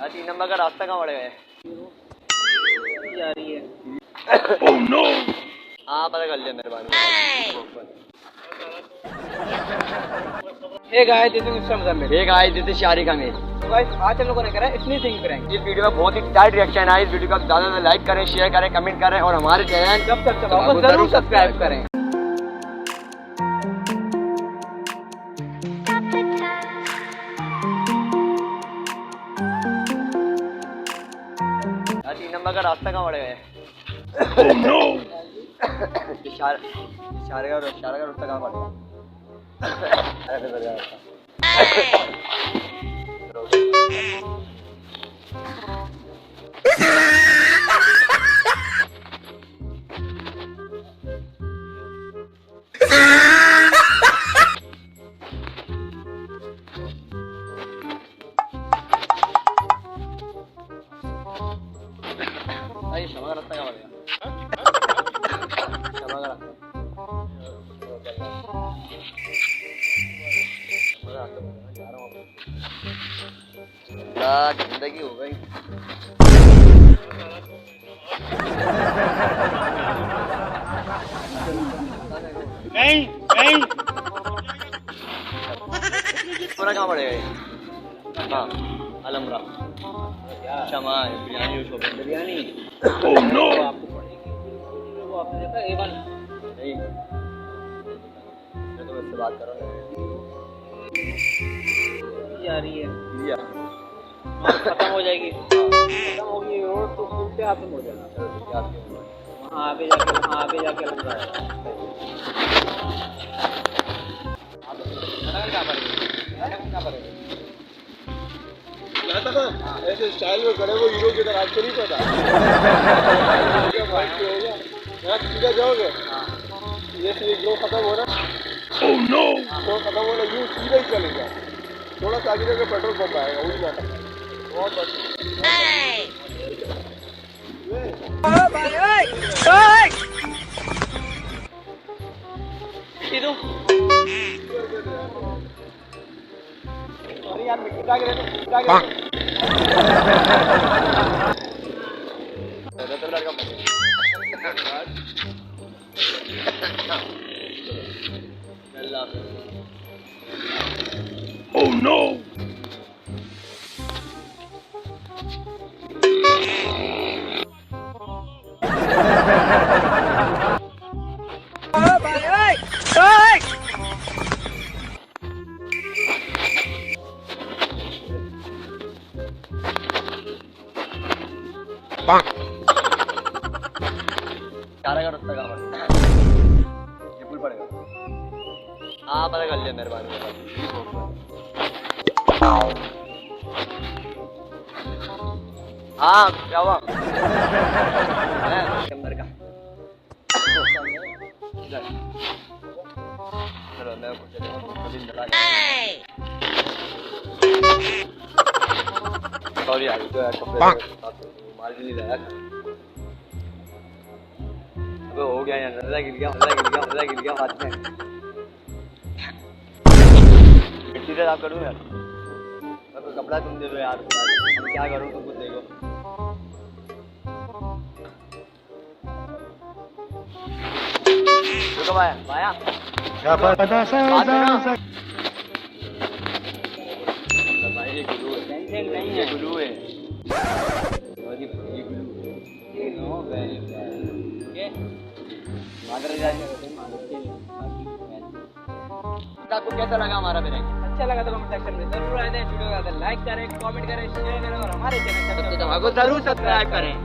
3 number का रास्ता कहाँ पड़ेगा जा रही है। oh, no! हाँ पता कर लिया मेहरबानी। Hey guys this is mister Muzammil. Hey guys this is Shariq Hameed. तो गाइस आज हम लोगों ने करा स्नीजिंग प्रैंक। इस वीडियो में बहुत ही टाइट रिएक्शन है। इस वीडियो को ज़्यादा से लाइक करें, शेयर करें, कमेंट करें और हमारे चैनल को जरूर सब्सक्राइब करें। तीन नंबर का रास्ता कहाँ पड़ेगा इशारे का रास्ता कहाँ पड़ेगा क्षमा का रास्ता कहाँ पड़ेगा क्षमा का रास्ता जिंदगी हो गई। नहीं पूरा कहाँ पड़ेगा ये? हाँ अलमरा क्षमा बिरयानी बिरयानी। ओह नो वो आपने देखा A1 नहीं मैं तो इससे बात कर रहा हूँ। जा रही है लिया खत्म हो जाएगी। खत्म होगी रोड तो उल्टे हाथ में मुड़ जाना। वहाँ आगे जाके लग रहा है। ऐसे स्टाइल में खड़े वो हीरो की तरह आपको नहीं पता सीधा जाओगे। ये ग्रो खत्म हो रहा। ओह नो ग्रो खत्म हो रहा यूँ सीधा ही चलेगा। थोड़ा सा आगे जाकर पेट्रोल पंप आएगा वही जाता बहुत अरे यार मिट्टी का गिरे oh no का रास्ता कहाँ पड़ेगा ये पुल पड़ेगा। हाँ पता कर लिया मेहरबानी। हाँ क्या हुआ नंबर का चलो मैं सॉरी यार तो यार कपड़े माल भी नहीं लाया। अबे हो गया यार गिर गया हाथ में मिट्टी से साफ करूँ यार। अब कपड़ा तुम दे दो यार हम क्या करूँ तुम खुद देखो। कब आया क्या पता भाई ये गुलू है ये नो वेरी आपको कैसा लगा हमारा प्रैंक? अच्छा लगा तो कमेंट सेक्शन में जरूर आए। वीडियो को लाइक करें, कमेंट करें, शेयर करें और हमारे चैनल को जरूर सब्सक्राइब करें।